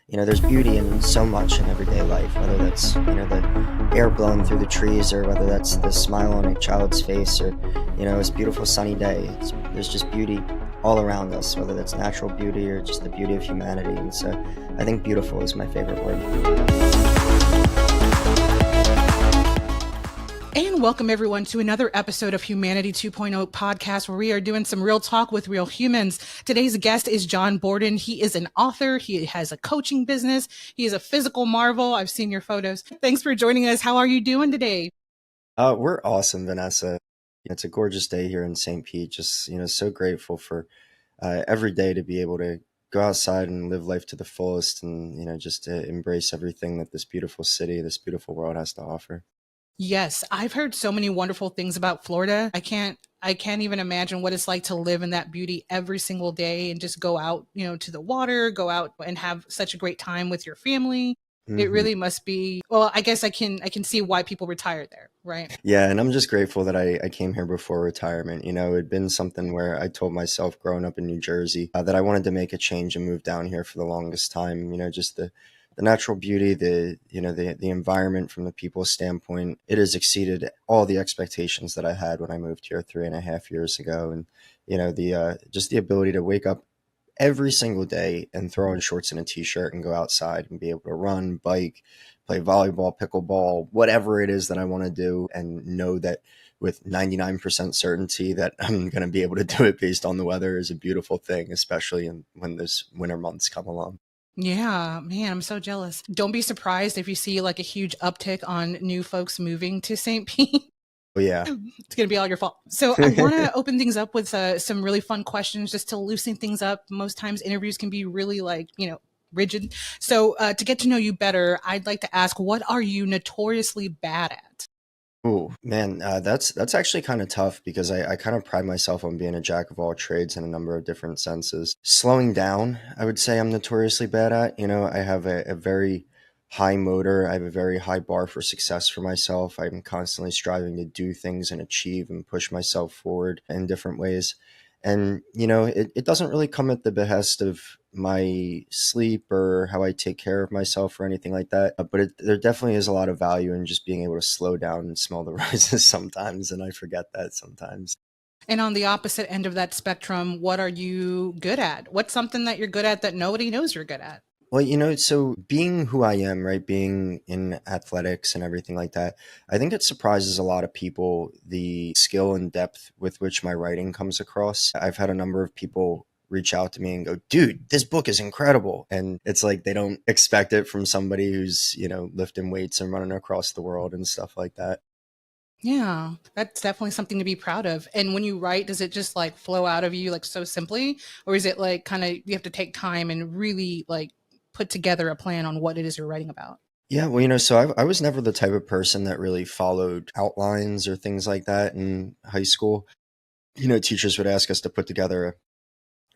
There's beauty in so much in everyday life, whether that's, the air blowing through the trees, or whether that's the smile on a child's face, or, it's a beautiful sunny day. There's just beauty all around us, whether that's natural beauty or just the beauty of humanity. And so I think beautiful is my favorite word. And welcome everyone to another episode of Humanity 2.0 podcast, where we are doing some real talk with real humans. Today's guest is John Borden. He is an author. He has a coaching business. He is a physical marvel. I've seen your photos. Thanks for joining us. How are you doing today? We're awesome, Vanessa. It's a gorgeous day here in St. Pete. Just, so grateful for every day to be able to go outside and live life to the fullest, and, just to embrace everything that this beautiful city, this beautiful world has to offer. Yes, I've heard so many wonderful things about Florida. I can't even imagine what it's like to live in that beauty every single day and just go out, to the water, go out and have such a great time with your family. It really must be. Well, I guess I can see why people retire there, right? Yeah, and I'm just grateful that I came here before retirement. It'd been something where I told myself growing up in New Jersey that I wanted to make a change and move down here for the longest time. Just the natural beauty, the environment from the people's standpoint, it has exceeded all the expectations that I had when I moved here 3.5 years ago. And, just the ability to wake up every single day and throw on shorts and a t-shirt and go outside and be able to run, bike, play volleyball, pickleball, whatever it is that I want to do, and know that with 99% certainty that I'm going to be able to do it based on the weather is a beautiful thing, especially when those winter months come along. Yeah, man, I'm so jealous. Don't be surprised if you see like a huge uptick on new folks moving to St. Pete. Oh, yeah. It's going to be all your fault. So I want to open things up with some really fun questions just to loosen things up. Most times interviews can be really rigid. So to get to know you better, I'd like to ask, what are you notoriously bad at? Oh man, that's actually kind of tough because I kind of pride myself on being a jack of all trades in a number of different senses. Slowing down, I would say I'm notoriously bad at. I have a very high motor. I have a very high bar for success for myself. I'm constantly striving to do things and achieve and push myself forward in different ways. And, it doesn't really come at the behest of my sleep or how I take care of myself or anything like that. But there definitely is a lot of value in just being able to slow down and smell the roses sometimes. And I forget that sometimes. And on the opposite end of that spectrum, what are you good at? What's something that you're good at that nobody knows you're good at? Well, so being who I am, right, being in athletics and everything like that, I think it surprises a lot of people the skill and depth with which my writing comes across. I've had a number of people reach out to me and go, dude, this book is incredible. And it's like they don't expect it from somebody who's, lifting weights and running across the world and stuff like that. Yeah, that's definitely something to be proud of. And when you write, does it just like flow out of you like so simply? Or is it like kind of you have to take time and really like put together a plan on what it is you're writing about? Yeah, well, so I was never the type of person that really followed outlines or things like that in high school. Teachers would ask us to put together a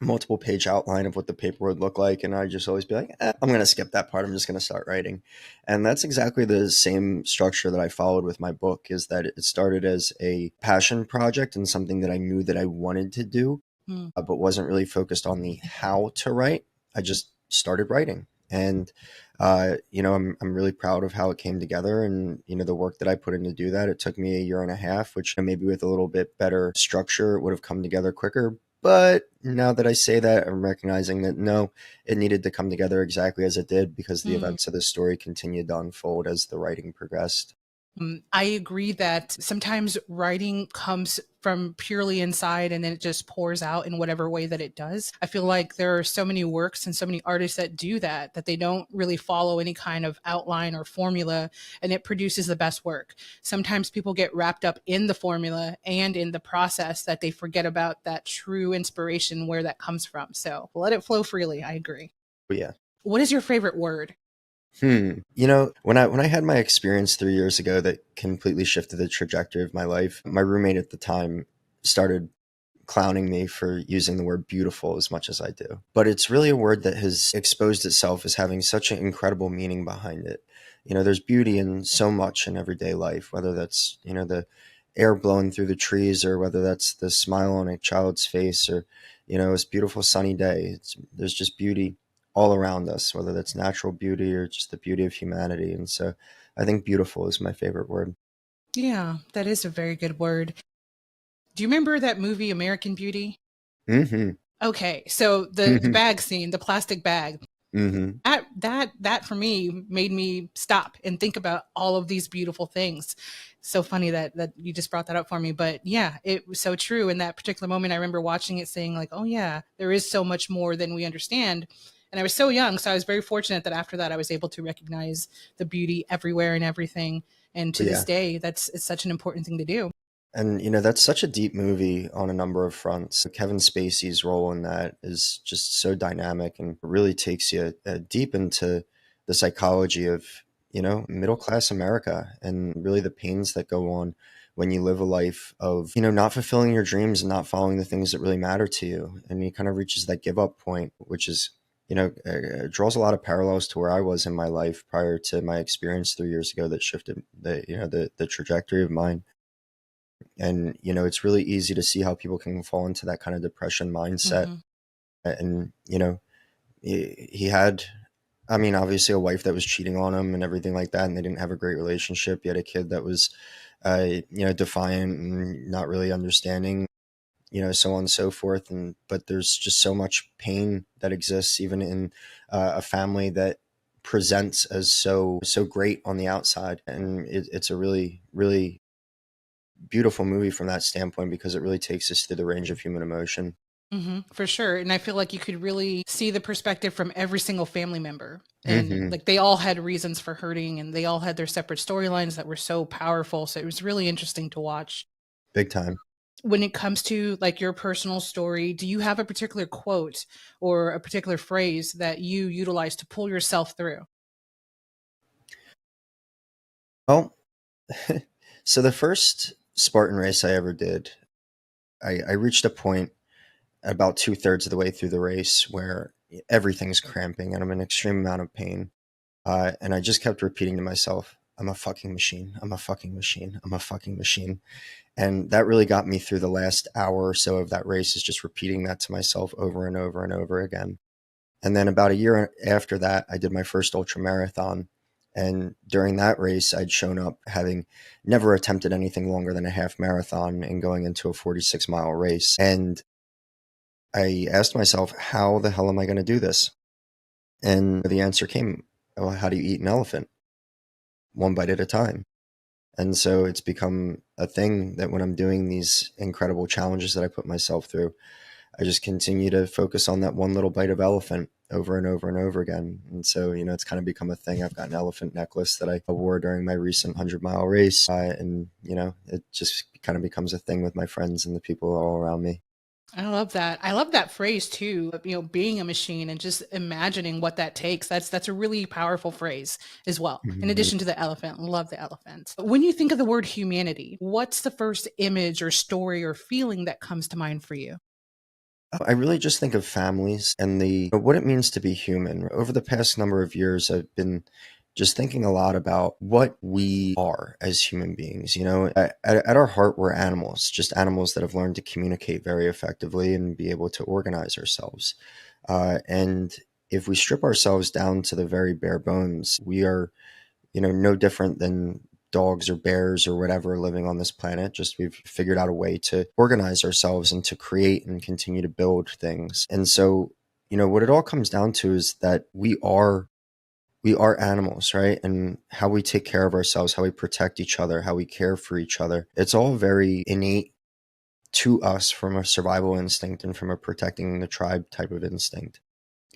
multiple page outline of what the paper would look like. And I'd just always be like, I'm going to skip that part. I'm just going to start writing. And that's exactly the same structure that I followed with my book, is that it started as a passion project and something that I knew that I wanted to do, but wasn't really focused on the how to write. I just started writing. And, I'm really proud of how it came together, and, the work that I put in to do that. It took me 1.5 years, which maybe with a little bit better structure, it would have come together quicker. But now that I say that, I'm recognizing that no, it needed to come together exactly as it did, because the events of the story continued to unfold as the writing progressed. I agree that sometimes writing comes from purely inside and then it just pours out in whatever way that it does. I feel like there are so many works and so many artists that do that they don't really follow any kind of outline or formula, and it produces the best work. Sometimes people get wrapped up in the formula and in the process that they forget about that true inspiration, where that comes from. So let it flow freely. I agree. But yeah. What is your favorite word? When I had my experience 3 years ago that completely shifted the trajectory of my life, my roommate at the time started clowning me for using the word beautiful as much as I do. But it's really a word that has exposed itself as having such an incredible meaning behind it. There's beauty in so much in everyday life, whether that's, the air blowing through the trees, or whether that's the smile on a child's face, or, it's a beautiful sunny day. There's just beauty all around us, whether that's natural beauty or just the beauty of humanity. And so I think beautiful is my favorite word. Yeah, that is a very good word. Do you remember that movie American Beauty? Mm-hmm. Okay, so the bag scene, the plastic bag, Mm-hmm. that for me made me stop and think about all of these beautiful things. So funny that you just brought that up for me. But yeah, it was so true in that particular moment. I remember watching it saying like, "Oh yeah, there is so much more than we understand." And I was so young, so I was very fortunate that after that I was able to recognize the beauty everywhere and everything. And to this Yeah. day, it's such an important thing to do. And that's such a deep movie on a number of fronts. Kevin Spacey's role in that is just so dynamic and really takes you deep into the psychology of middle class America and really the pains that go on when you live a life of not fulfilling your dreams and not following the things that really matter to you. And he kind of reaches that give up point, which is draws a lot of parallels to where I was in my life prior to my experience 3 years ago that shifted the trajectory of mine. And it's really easy to see how people can fall into that kind of depression mindset. Hmm. And he had, I mean, obviously a wife that was cheating on him and everything like that, and they didn't have a great relationship. He had a kid that was defiant and not really understanding, so on and so forth. And but there's just so much pain that exists even in a family that presents as so great on the outside. And it's a really really beautiful movie from that standpoint because it really takes us through the range of human emotion. Hmm, for sure. And I feel like you could really see the perspective from every single family member. And Hmm. like they all had reasons for hurting and they all had their separate storylines that were so powerful. So it was really interesting to watch. Big time. When it comes to like your personal story, do you have a particular quote or a particular phrase that you utilize to pull yourself through? Well, so the first Spartan race I ever did, I reached a point about 2/3 of the way through the race where everything's cramping and I'm in an extreme amount of pain. And I just kept repeating to myself, I'm a fucking machine. I'm a fucking machine. I'm a fucking machine. And that really got me through the last hour or so of that race, is just repeating that to myself over and over and over again. And then about a year after that, I did my first ultra marathon. And during that race, I'd shown up having never attempted anything longer than a half marathon and going into a 46-mile race. And I asked myself, how the hell am I going to do this? And the answer came, well, how do you eat an elephant? One bite at a time. And so it's become a thing that when I'm doing these incredible challenges that I put myself through, I just continue to focus on that one little bite of elephant over and over and over again. And so, it's kind of become a thing. I've got an elephant necklace that I wore during my recent 100-mile race. And, it just kind of becomes a thing with my friends and the people all around me. I love that. I love that phrase too, being a machine and just imagining what that takes. That's a really powerful phrase as well. In Mhm. addition to the elephant, love the elephant. When you think of the word humanity, what's the first image or story or feeling that comes to mind for you? I really just think of families and the what it means to be human. Over the past number of years, I've been just thinking a lot about what we are as human beings. At our heart, we're animals, just animals that have learned to communicate very effectively and be able to organize ourselves. And if we strip ourselves down to the very bare bones, we are no different than dogs or bears or whatever living on this planet. Just we've figured out a way to organize ourselves and to create and continue to build things. And so, what it all comes down to is that we are animals, right? And how we take care of ourselves, how we protect each other, how we care for each other. It's all very innate to us from a survival instinct and from a protecting the tribe type of instinct.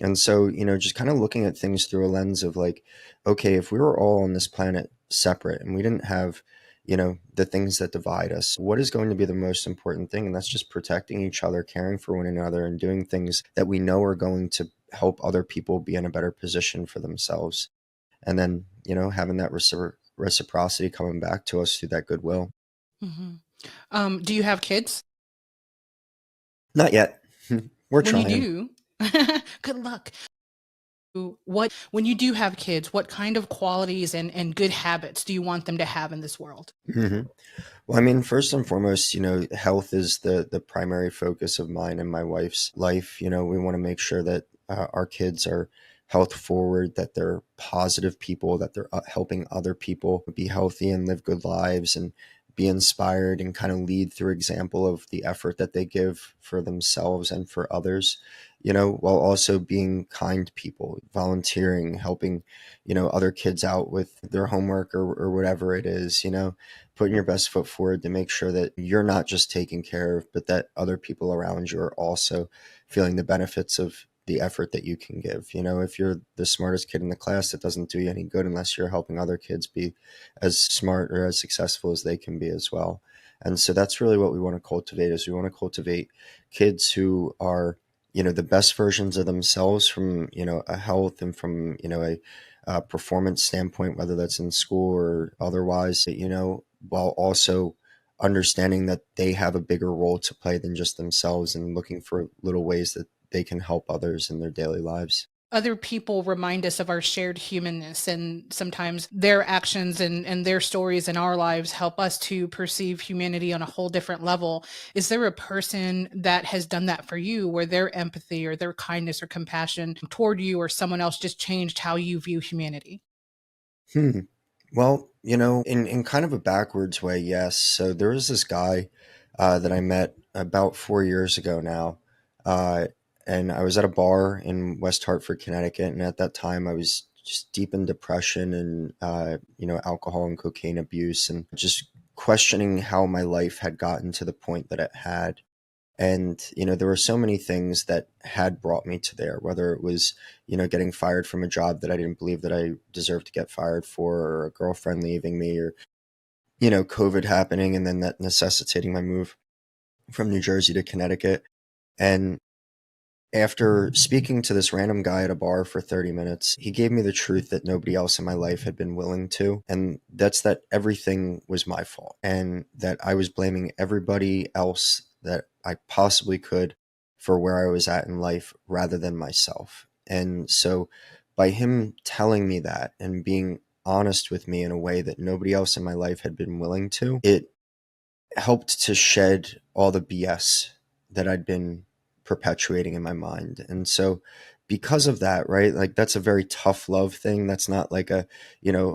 And so, just kind of looking at things through a lens of like, okay, if we were all on this planet separate and we didn't have, the things that divide us, what is going to be the most important thing? And that's just protecting each other, caring for one another, and doing things that we know are going to help other people be in a better position for themselves. And then, having that reciprocity coming back to us through that goodwill. Hmm. Do you have kids? Not yet. We're When you trying. do, good luck. What when you do have kids, what kind of qualities and good habits do you want them to have in this world? Mhm. Well, I mean, first and foremost, health is the primary focus of mine and my wife's life. We want to make sure that our kids are health forward, that they're positive people, that they're helping other people be healthy and live good lives and be inspired and kind of lead through example of the effort that they give for themselves and for others, while also being kind people, volunteering, helping, other kids out with their homework or whatever it is, putting your best foot forward to make sure that you're not just taken care of, but that other people around you are also feeling the benefits of the effort that you can give. If you're the smartest kid in the class, it doesn't do you any good unless you're helping other kids be as smart or as successful as they can be as well. And so that's really what we want to cultivate, is we want to cultivate kids who are, the best versions of themselves from, a health and from, a performance standpoint, whether that's in school or otherwise, while also understanding that they have a bigger role to play than just themselves and looking for little ways that they can help others in their daily lives. Other people remind us of our shared humanness, and sometimes their actions and their stories in our lives help us to perceive humanity on a whole different level. Is there a person that has done that for you, where their empathy or their kindness or compassion toward you or someone else just changed how you view humanity? Hmm. Well, in kind of a backwards way, yes. So there was this guy that I met about 4 years ago now. Uh, and I was at a bar in West Hartford, Connecticut. And at that time, I was just deep in depression and, alcohol and cocaine abuse and just questioning how my life had gotten to the point that it had. And, there were so many things that had brought me to there, whether it was, getting fired from a job that I didn't believe that I deserved to get fired for, or a girlfriend leaving me, or, COVID happening and then that necessitating my move from New Jersey to Connecticut. And after speaking to this random guy at a bar for 30 minutes, he gave me the truth that nobody else in my life had been willing to. And that's that everything was my fault and that I was blaming everybody else that I possibly could for where I was at in life rather than myself. And so by him telling me that and being honest with me in a way that nobody else in my life had been willing to, it helped to shed all the BS that I'd been perpetuating in my mind. And so because of that, right, like that's a very tough love thing. That's not like a,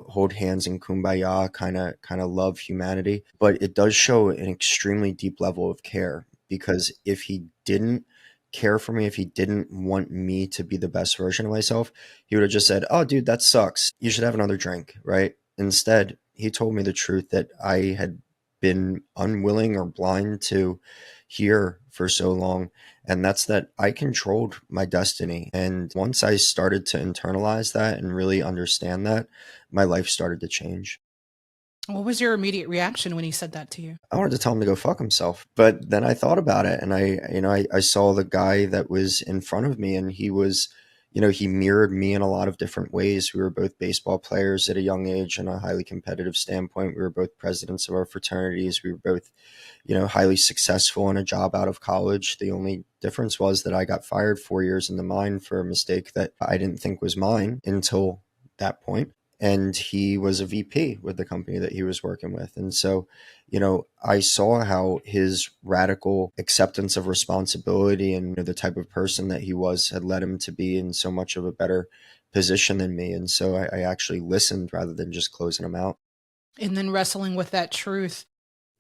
hold hands and kumbaya kind of love humanity, but it does show an extremely deep level of care, because if he didn't care for me, if he didn't want me to be the best version of myself, he would have just said, "Oh, dude, that sucks. You should have another drink," right? Instead, he told me the truth that I had been unwilling or blind to hear for so long. And that's that I controlled my destiny. And once I started to internalize that and really understand that, my life started to change. What was your immediate reaction when he said that to you? I wanted to tell him to go fuck himself. But then I thought about it and I saw the guy that was in front of me, and he was, he mirrored me in a lot of different ways. We were both baseball players at a young age and a highly competitive standpoint. We were both presidents of our fraternities. We were both, highly successful in a job out of college. The only difference was that I got fired 4 years into mine for a mistake that I didn't think was mine until that point. And he was a VP with the company that he was working with. And so, I saw how his radical acceptance of responsibility and the type of person that he was had led him to be in so much of a better position than me. And so I actually listened rather than just closing him out. And then wrestling with that truth,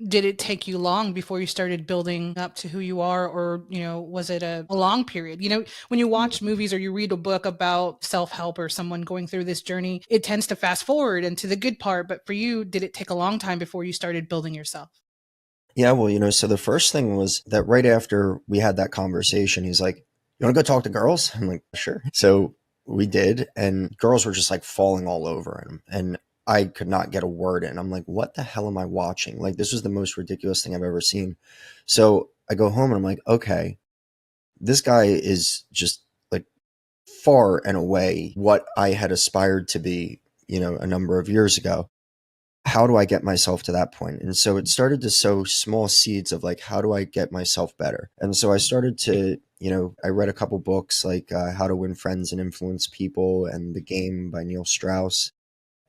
did it take you long before you started building up to who you are, or was it a long period? When you watch movies or you read a book about self-help or someone going through this journey, it tends to fast forward into the good part. But for you, did it take a long time before you started building yourself? Yeah, well, so the first thing was that right after we had that conversation, he's like, "You want to go talk to girls?" I'm like, "Sure." So we did, and girls were just like falling all over him. And I could not get a word in. I'm like, "What the hell am I watching?" Like, this was the most ridiculous thing I've ever seen. So I go home and I'm like, okay, this guy is just like far and away what I had aspired to be, a number of years ago. How do I get myself to that point? And so it started to sow small seeds of like, how do I get myself better? And so I started to, I read a couple books like How to Win Friends and Influence People and The Game by Neil Strauss.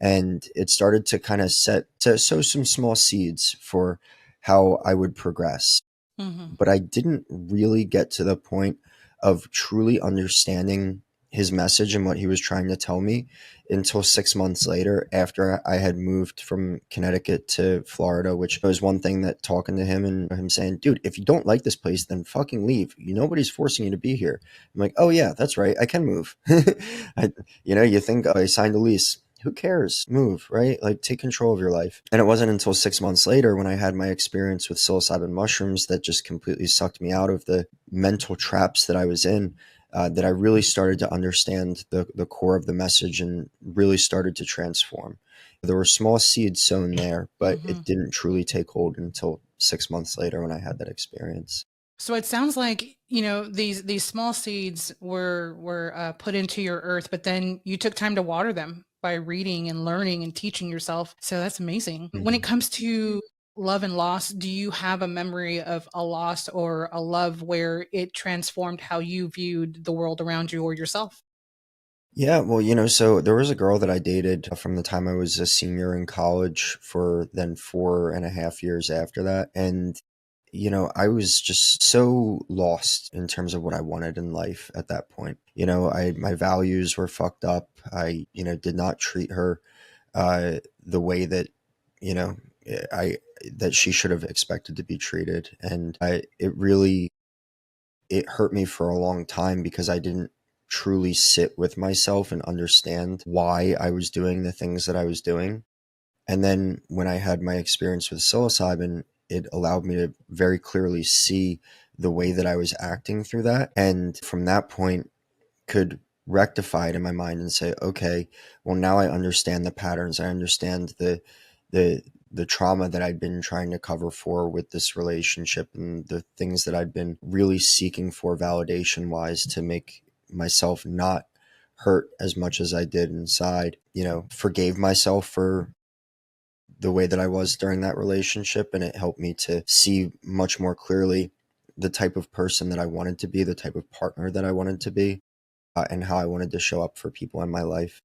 And it started to kind of sow some small seeds for how I would progress. Hmm. But I didn't really get to the point of truly understanding his message and what he was trying to tell me until 6 months later, after I had moved from Connecticut to Florida, which was one thing that talking to him and him saying, dude, if you don't like this place, then fucking leave. Nobody's forcing you to be here. I'm like, oh yeah, that's right. I can move. You think, oh, I signed a lease. Who cares? Move, right? Like, take control of your life. And it wasn't until 6 months later when I had my experience with psilocybin mushrooms that just completely sucked me out of the mental traps that I was in, that I really started to understand the core of the message and really started to transform. There were small seeds sown there, but Hmm. it didn't truly take hold until 6 months later when I had that experience. So it sounds like, you know, these small seeds were put into your earth, but then you took time to water them by reading and learning and teaching yourself. So that's amazing. When it Mhm. comes to love and loss, do you have a memory of a loss or a love where it transformed how you viewed the world around you or yourself? Yeah, well, so there was a girl that I dated from the time I was a senior in college for then 4.5 years after that. And, I was just so lost in terms of what I wanted in life at that point. My values were fucked up. I, did not treat her the way that, you know, I that she should have expected to be treated. And it hurt me for a long time because I didn't truly sit with myself and understand why I was doing the things that I was doing. And then when I had my experience with psilocybin, it allowed me to very clearly see the way that I was acting through that. And from that point, could rectify it in my mind and say, okay, well, now I understand the patterns. I understand the the trauma that I'd been trying to cover for with this relationship and the things that I'd been really seeking for validation wise to make myself not hurt as much as I did inside. Forgave myself for the way that I was during that relationship, and it helped me to see much more clearly the type of person that I wanted to be, the type of partner that I wanted to be, and how I wanted to show up for people in my life.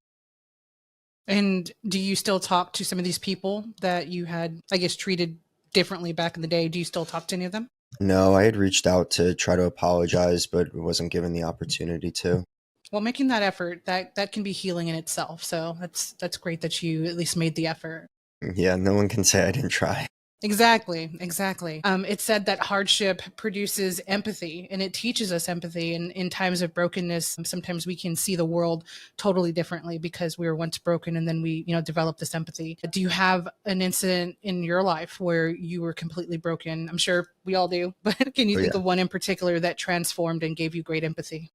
And do you still talk to some of these people that you had, I guess, treated differently back in the day? Do you still talk to any of them? No, I had reached out to try to apologize, but wasn't given the opportunity to. Well, making that effort, that can be healing in itself. So that's great that you at least made the effort. Yeah, no one can say I didn't try. Exactly, exactly. It's said that hardship produces empathy and it teaches us empathy. And in times of brokenness, sometimes we can see the world totally differently because we were once broken and then we, develop this empathy. Do you have an incident in your life where you were completely broken? I'm sure we all do, but can you Oh think yeah. of one in particular that transformed and gave you great empathy?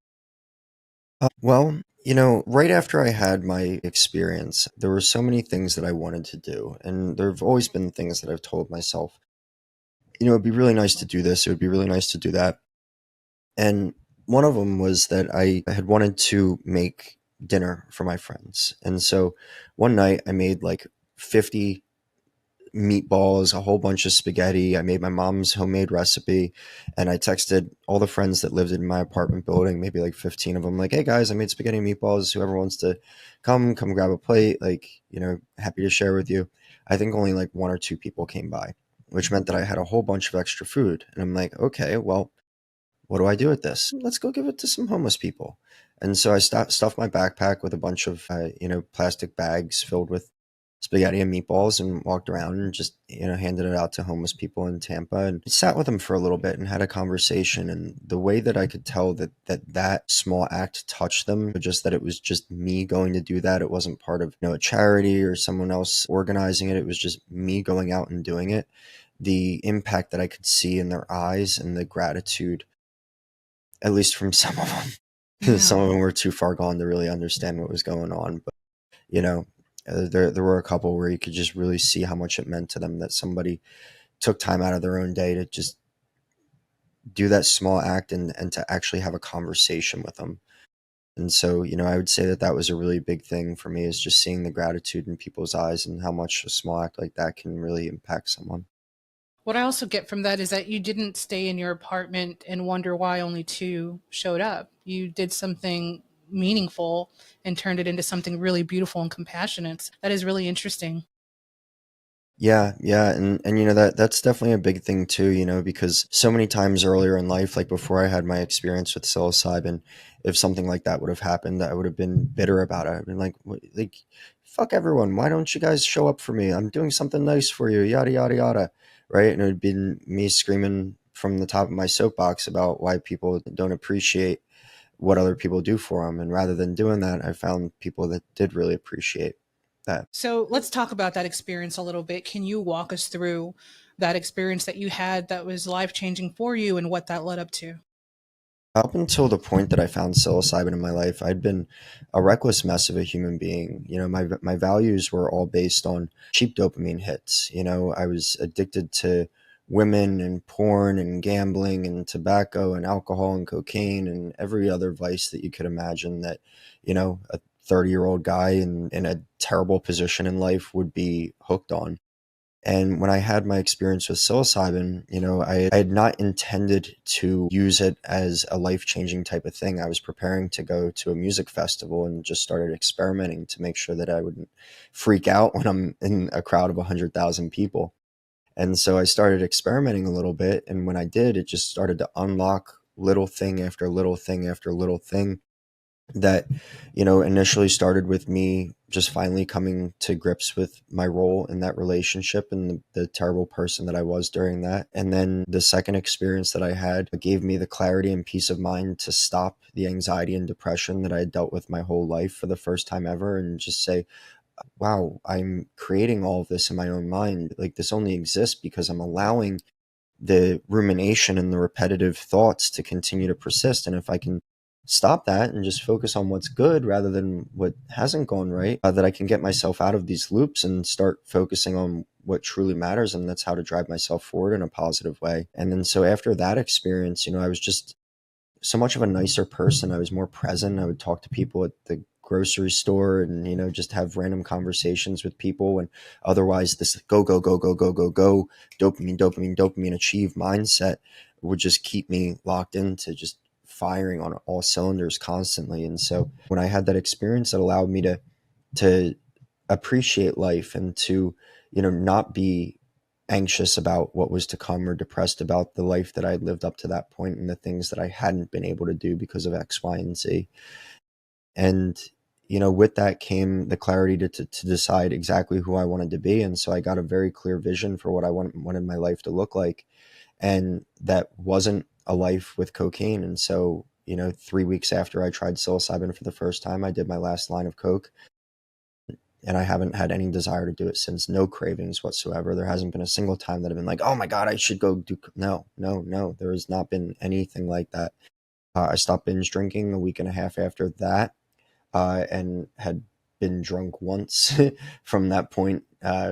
Well, right after I had my experience, there were so many things that I wanted to do, and there have always been things that I've told myself, it'd be really nice to do this. It would be really nice to do that. And one of them was that I had wanted to make dinner for my friends. And so one night I made like 50 meatballs, a whole bunch of spaghetti. I made my mom's homemade recipe, and I texted all the friends that lived in my apartment building, maybe like 15 of them, like, hey guys, I made spaghetti and meatballs. Whoever wants to come grab a plate, like, happy to share with you. I think only like one or two people came by, which meant that I had a whole bunch of extra food. And I'm like, okay, well, what do I do with this? Let's go give it to some homeless people. And so I stuffed my backpack with a bunch of, plastic bags filled with spaghetti and meatballs and walked around and just, handed it out to homeless people in Tampa and sat with them for a little bit and had a conversation. And the way that I could tell that small act touched them, just that it was just me going to do that. It wasn't part of, a charity or someone else organizing it. It was just me going out and doing it. The impact that I could see in their eyes and the gratitude, at least from some of them. Some Yeah. of them were too far gone to really understand what was going on, but you know, there were a couple where you could just really see how much it meant to them that somebody took time out of their own day to just do that small act and to actually have a conversation with them. And so, I would say that that was a really big thing for me, is just seeing the gratitude in people's eyes and how much a small act like that can really impact someone. What I also get from that is that you didn't stay in your apartment and wonder why only two showed up. You did something meaningful and turned it into something really beautiful and compassionate. That is really interesting. Yeah, yeah, and that's definitely a big thing too, because so many times earlier in life, like before I had my experience with psilocybin, if something like that would have happened, I would have been bitter about it. I've been like, like, fuck everyone. Why don't you guys show up for me? I'm doing something nice for you, yada yada yada, right? And it would been me screaming from the top of my soapbox about why people don't appreciate what other people do for them, and rather than doing that, I found people that did really appreciate that. So let's talk about that experience a little bit. Can you walk us through that experience that you had that was life changing for you and what that led up to? Up until the point that I found psilocybin in my life, I'd been a reckless mess of a human being. My values were all based on cheap dopamine hits. I was addicted to women and porn and gambling and tobacco and alcohol and cocaine and every other vice that you could imagine that, a 30-year-old guy in a terrible position in life would be hooked on. And when I had my experience with psilocybin, I had not intended to use it as a life changing type of thing. I was preparing to go to a music festival and just started experimenting to make sure that I wouldn't freak out when I'm in a crowd of 100,000 people. And so I started experimenting a little bit. And when I did, it just started to unlock little thing after little thing after little thing that initially started with me just finally coming to grips with my role in that relationship and the terrible person that I was during that. And then the second experience that I had gave me the clarity and peace of mind to stop the anxiety and depression that I had dealt with my whole life for the first time ever, and just say, wow, I'm creating all of this in my own mind. Like, this only exists because I'm allowing the rumination and the repetitive thoughts to continue to persist. And if I can stop that and just focus on what's good rather than what hasn't gone right, that I can get myself out of these loops and start focusing on what truly matters. And that's how to drive myself forward in a positive way. And then so after that experience, I was just so much of a nicer person. I was more present. I would talk to people at the grocery store and, just have random conversations with people. And otherwise, this go, go, go, go, go, go, go, dopamine, dopamine, dopamine, achieve mindset would just keep me locked into just firing on all cylinders constantly. And so when I had that experience, it allowed me to appreciate life and to, not be anxious about what was to come or depressed about the life that I had lived up to that point and the things that I hadn't been able to do because of X, Y, and Z. And, with that came the clarity to decide exactly who I wanted to be. And so I got a very clear vision for what I wanted my life to look like. And that wasn't a life with cocaine. And so, 3 weeks after I tried psilocybin for the first time, I did my last line of coke, and I haven't had any desire to do it since. No cravings whatsoever. There hasn't been a single time that I've been like, oh my God, I should go do. No, no, no. There has not been anything like that. I stopped binge drinking a week and a half after that, and had been drunk once from that point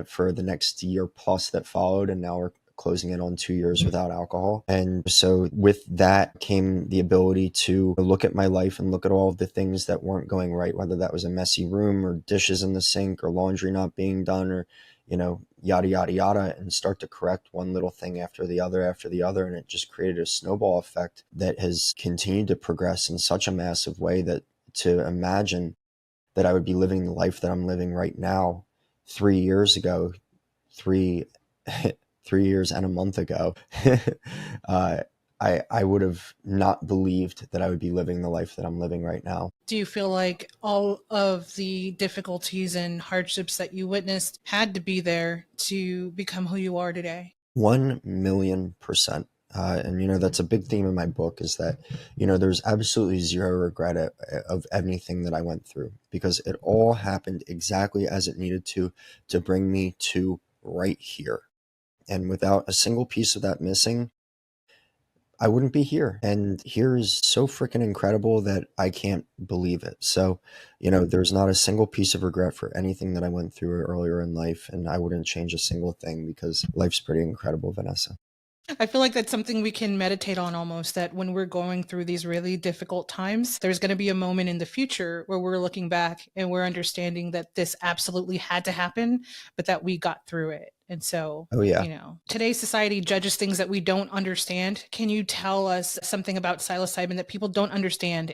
for the next year plus that followed. And now we're closing in on 2 years without alcohol. And so with that came the ability to look at my life and look at all of the things that weren't going right, whether that was a messy room or dishes in the sink or laundry not being done or, yada, yada, yada, and start to correct one little thing after the other after the other. And it just created a snowball effect that has continued to progress in such a massive way that to imagine that I would be living the life that I'm living right now 3 years ago, three 3 years and a month ago, uh, I would have not believed that I would be living the life that I'm living right now. Do you feel like all of the difficulties and hardships that you witnessed had to be there to become who you are today? 1,000,000%. And that's a big theme in my book, is that there's absolutely zero regret of anything that I went through, because it all happened exactly as it needed to bring me to right here. And without a single piece of that missing, I wouldn't be here. And here is so freaking incredible that I can't believe it. So, there's not a single piece of regret for anything that I went through earlier in life. And I wouldn't change a single thing, because life's pretty incredible, Vanessa. I feel like that's something we can meditate on almost, that when we're going through these really difficult times, there's going to be a moment in the future where we're looking back and we're understanding that this absolutely had to happen, but that we got through it. And so, Oh, yeah. today's society judges things that we don't understand. Can you tell us something about psilocybin that people don't understand?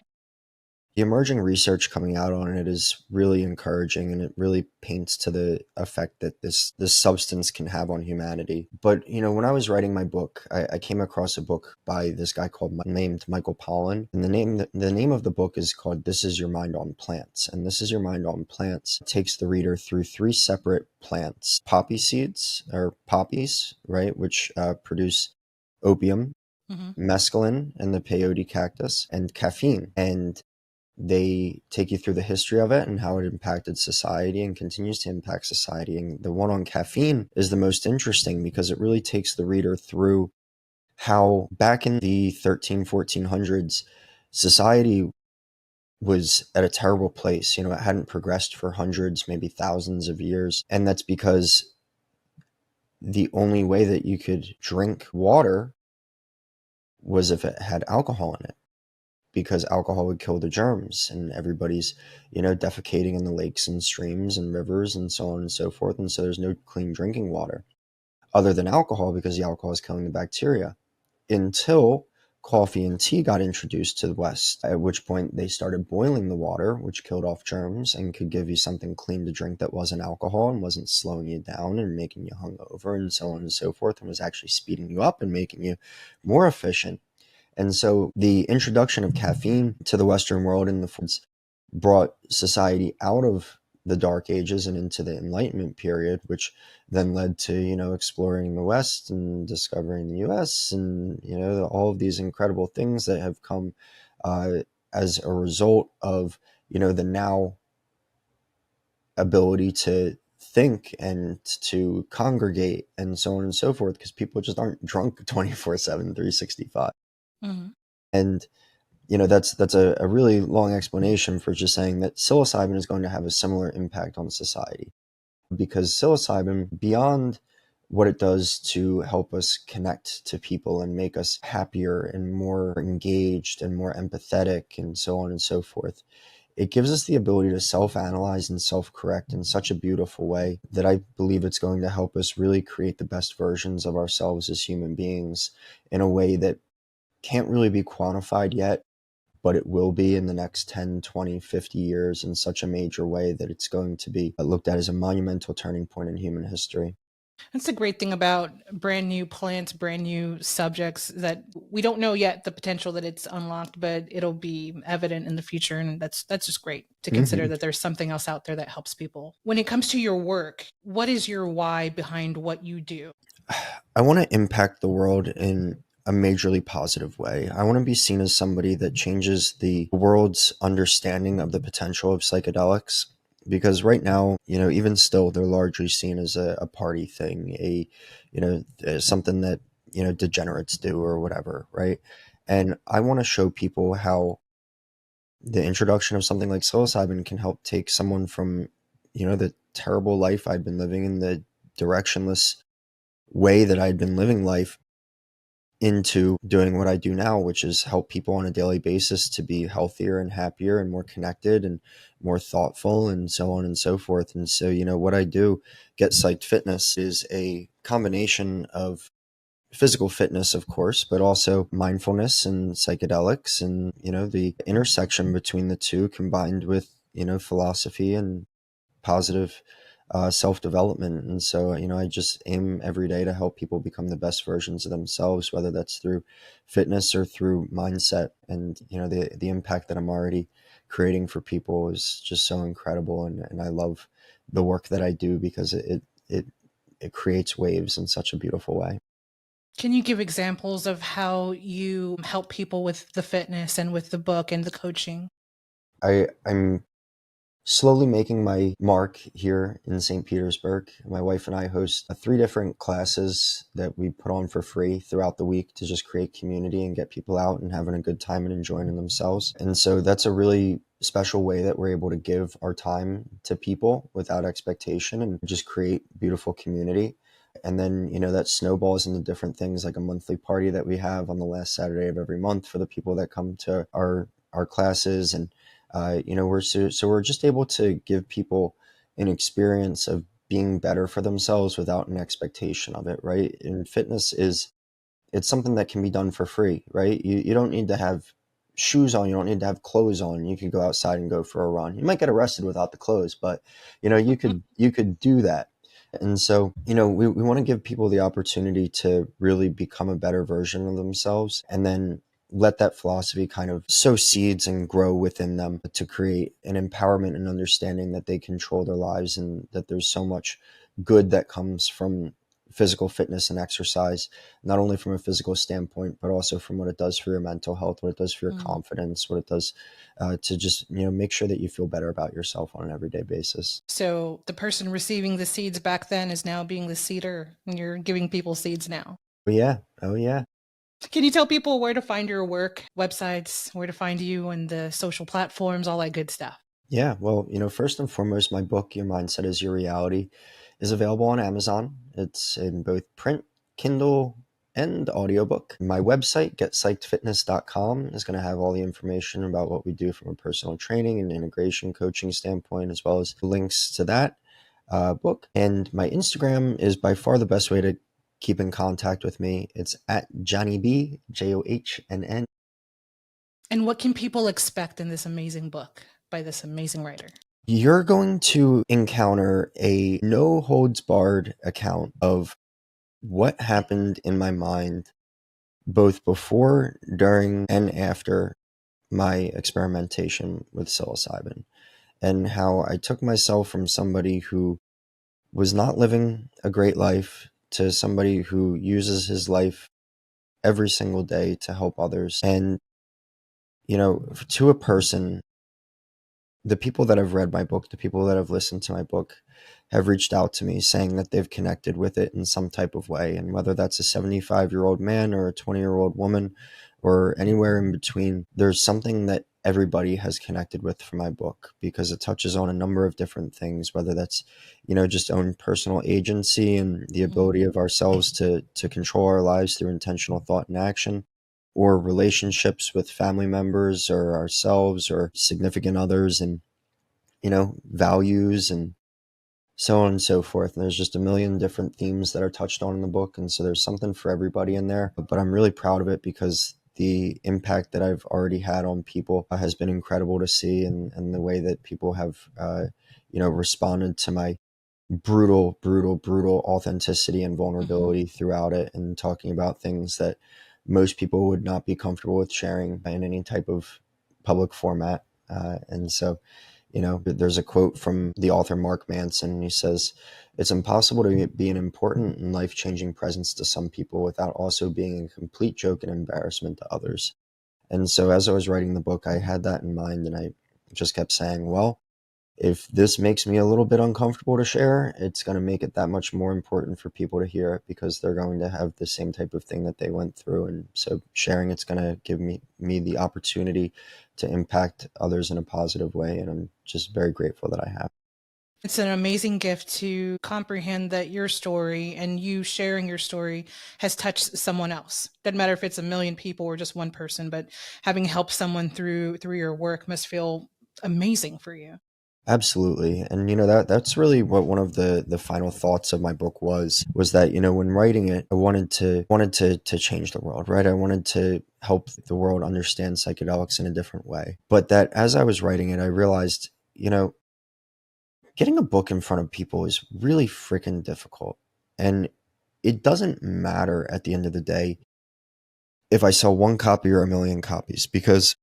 the emerging research coming out on it is really encouraging, and it really paints to the effect that this substance can have on humanity. But when I was writing my book, I came across a book by this guy named Michael Pollan, and the name of the book is called "This Is Your Mind on Plants." And "This Is Your Mind on Plants" takes the reader through three separate plants: poppy seeds, or poppies, right, which produce opium, Hmm. mescaline and the peyote cactus, and caffeine. And they take you through the history of it and how it impacted society and continues to impact society. And the one on caffeine is the most interesting because it really takes the reader through how back in the 1400s, society was at a terrible place. It hadn't progressed for hundreds, maybe thousands of years. And that's because the only way that you could drink water was if it had alcohol in it, because alcohol would kill the germs, and everybody's defecating in the lakes and streams and rivers and so on and so forth, and so there's no clean drinking water other than alcohol, because the alcohol is killing the bacteria, until coffee and tea got introduced to the West, at which point they started boiling the water, which killed off germs and could give you something clean to drink that wasn't alcohol and wasn't slowing you down and making you hungover and so on and so forth, and was actually speeding you up and making you more efficient. And so the introduction of caffeine to the Western world in the 40s brought society out of the Dark Ages and into the Enlightenment period, which then led to, exploring the West and discovering the US, and, all of these incredible things that have come as a result of, the now ability to think and to congregate and so on and so forth, because people just aren't drunk 24/7, 365. Hmm. And that's a really long explanation for just saying that psilocybin is going to have a similar impact on society, because psilocybin, beyond what it does to help us connect to people and make us happier and more engaged and more empathetic and so on and so forth, it gives us the ability to self-analyze and self-correct in such a beautiful way that I believe it's going to help us really create the best versions of ourselves as human beings in a way that can't really be quantified yet, but it will be in the next 10, 20, 50 years in such a major way that it's going to be looked at as a monumental turning point in human history. That's the great thing about brand new plants, brand new subjects, that we don't know yet the potential that it's unlocked, but it'll be evident in the future. And that's just great to consider Mhm. that there's something else out there that helps people. When it comes to your work, what is your why behind what you do? I want to impact the world in a majorly positive way. I want to be seen as somebody that changes the world's understanding of the potential of psychedelics. Because right now, even still, they're largely seen as a party thing, something that, degenerates do or whatever, right? And I want to show people how the introduction of something like psilocybin can help take someone from, the terrible life I'd been living in, the directionless way that I'd been living life, into doing what I do now, which is help people on a daily basis to be healthier and happier and more connected and more thoughtful and so on and so forth. And so, what I do, Get Psyched Fitness, is a combination of physical fitness, of course, but also mindfulness and psychedelics, and, the intersection between the two, combined with, philosophy and positive self development. And so, I just aim every day to help people become the best versions of themselves, whether that's through fitness or through mindset. And, the impact that I'm already creating for people is just so incredible. And I love the work that I do because it creates waves in such a beautiful way. Can you give examples of how you help people with the fitness and with the book and the coaching? I'm slowly making my mark here in St. Petersburg. My wife and I host three different classes that we put on for free throughout the week to just create community and get people out and having a good time and enjoying themselves. And so that's a really special way that we're able to give our time to people without expectation and just create beautiful community. And then, that snowballs into different things, like a monthly party that we have on the last Saturday of every month for the people that come to our classes. And we're just able to give people an experience of being better for themselves without an expectation of it, right? And fitness is, it's something that can be done for free, right? You don't need to have shoes on. You don't need to have clothes on. You could go outside and go for a run. You might get arrested without the clothes, but you could do that. And so, we want to give people the opportunity to really become a better version of themselves, and then let that philosophy kind of sow seeds and grow within them to create an empowerment and understanding that they control their lives, and that there's so much good that comes from physical fitness and exercise, not only from a physical standpoint, but also from what it does for your mental health, what it does for your Mm. confidence, what it does to just, make sure that you feel better about yourself on an everyday basis. So the person receiving the seeds back then is now being the seeder, and you're giving people seeds now. But yeah, oh yeah. Can you tell people where to find your work, websites, where to find you, and the social platforms, all that good stuff? Yeah, well, first and foremost, my book, Your Mindset is Your Reality, is available on Amazon. It's in both print, Kindle, and audiobook. My website, getpsychedfitness.com, is going to have all the information about what we do from a personal training and integration coaching standpoint, as well as links to that book. And my Instagram is by far the best way to keep in contact with me. It's at Johnny B, John. And what can people expect in this amazing book by this amazing writer? You're going to encounter a no holds barred account of what happened in my mind, both before, during, and after my experimentation with psilocybin, and how I took myself from somebody who was not living a great life to somebody who uses his life every single day to help others. And, to a person, the people that have read my book, the people that have listened to my book, have reached out to me saying that they've connected with it in some type of way. And whether that's a 75-year-old man or a 20-year-old woman or anywhere in between, there's something that everybody has connected with from my book, because it touches on a number of different things, whether that's, just own personal agency and the ability of ourselves to control our lives through intentional thought and action, or relationships with family members or ourselves or significant others, and values, and so on and so forth. And there's just a million different themes that are touched on in the book, and so there's something for everybody in there. But I'm really proud of it, because the impact that I've already had on people has been incredible to see, and the way that people have responded to my brutal authenticity and vulnerability throughout it, and talking about things that most people would not be comfortable with sharing in any type of public format. And so, there's a quote from the author Mark Manson, and he says, "It's impossible to be an important and life-changing presence to some people without also being a complete joke and embarrassment to others." And so as I was writing the book, I had that in mind, and I just kept saying, well, if this makes me a little bit uncomfortable to share, it's going to make it that much more important for people to hear it, because they're going to have the same type of thing that they went through. And so sharing it's going to give me the opportunity to impact others in a positive way. And I'm just very grateful that I have. It's an amazing gift to comprehend that your story and you sharing your story has touched someone else. Doesn't matter if it's a million people or just one person, but having helped someone through your work must feel amazing for you. Absolutely. And that's really what one of the final thoughts of my book was that, when writing it, I wanted to change the world, right? I wanted to help the world understand psychedelics in a different way. But that as I was writing it, I realized, getting a book in front of people is really freaking difficult. And it doesn't matter at the end of the day if I sell one copy or a million copies, because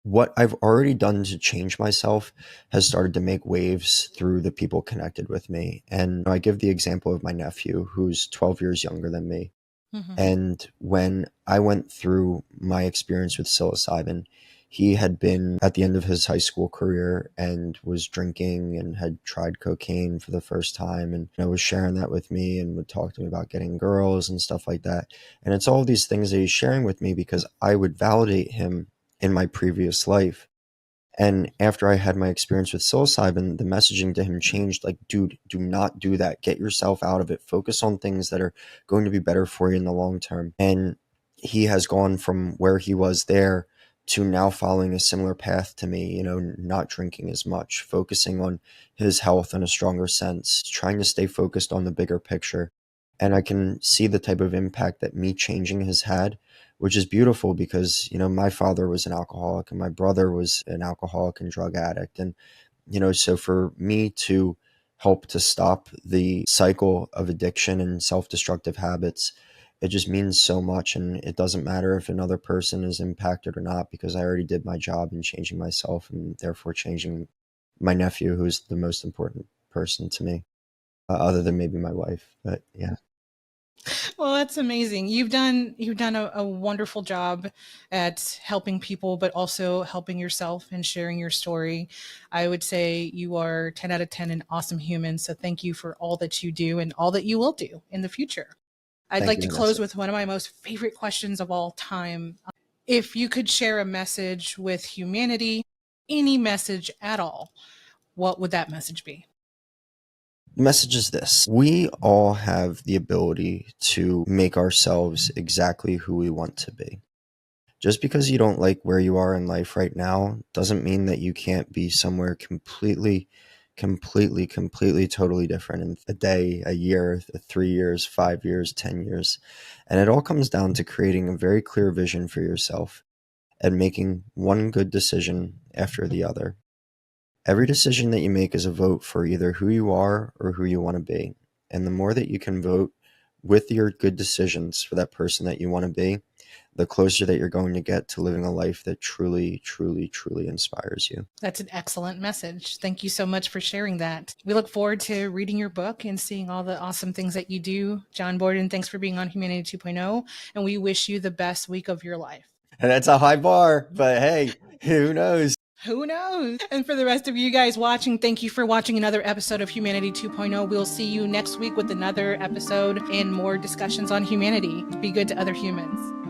what I've already done to change myself has started to make waves through the people connected with me. And I give the example of my nephew, who's 12 years younger than me. Mm-hmm. And when I went through my experience with psilocybin, he had been at the end of his high school career and was drinking and had tried cocaine for the first time, and was sharing that with me and would talk to me about getting girls and stuff like that. And it's all these things that he's sharing with me because I would validate him in my previous life. And after I had my experience with psilocybin, the messaging to him changed. Like, dude, do not do that. Get yourself out of it. Focus on things that are going to be better for you in the long term. And he has gone from where he was there to now following a similar path to me, not drinking as much, focusing on his health in a stronger sense, trying to stay focused on the bigger picture. And I can see the type of impact that me changing has had, which is beautiful because, my father was an alcoholic and my brother was an alcoholic and drug addict. And, so for me to help to stop the cycle of addiction and self destructive habits, it just means so much. And it doesn't matter if another person is impacted or not, because I already did my job in changing myself and therefore changing my nephew, who's the most important person to me, other than maybe my wife. But yeah. Well, that's amazing. You've done a wonderful job at helping people, but also helping yourself and sharing your story. I would say you are 10 out of 10 an awesome human. So thank you for all that you do and all that you will do in the future. I'd Thank like you, to close Vanessa. with one of my most favorite questions of all time. If you could share a message with humanity, any message at all, what would that message be? The message is this: we all have the ability to make ourselves exactly who we want to be. Just because you don't like where you are in life right now doesn't mean that you can't be somewhere completely, totally different in a day, a year, 3 years, 5 years, 10 years. And it all comes down to creating a very clear vision for yourself and making one good decision after the other. Every decision that you make is a vote for either who you are or who you want to be. And the more that you can vote with your good decisions for that person that you want to be, the closer that you're going to get to living a life that truly, truly, truly inspires you. That's an excellent message. Thank you so much for sharing that. We look forward to reading your book and seeing all the awesome things that you do. John Borden, thanks for being on Humanity 2.0, and we wish you the best week of your life. And that's a high bar, but hey, who knows? Who knows? And for the rest of you guys watching, thank you for watching another episode of Humanity 2.0. We'll see you next week with another episode and more discussions on humanity. Be good to other humans.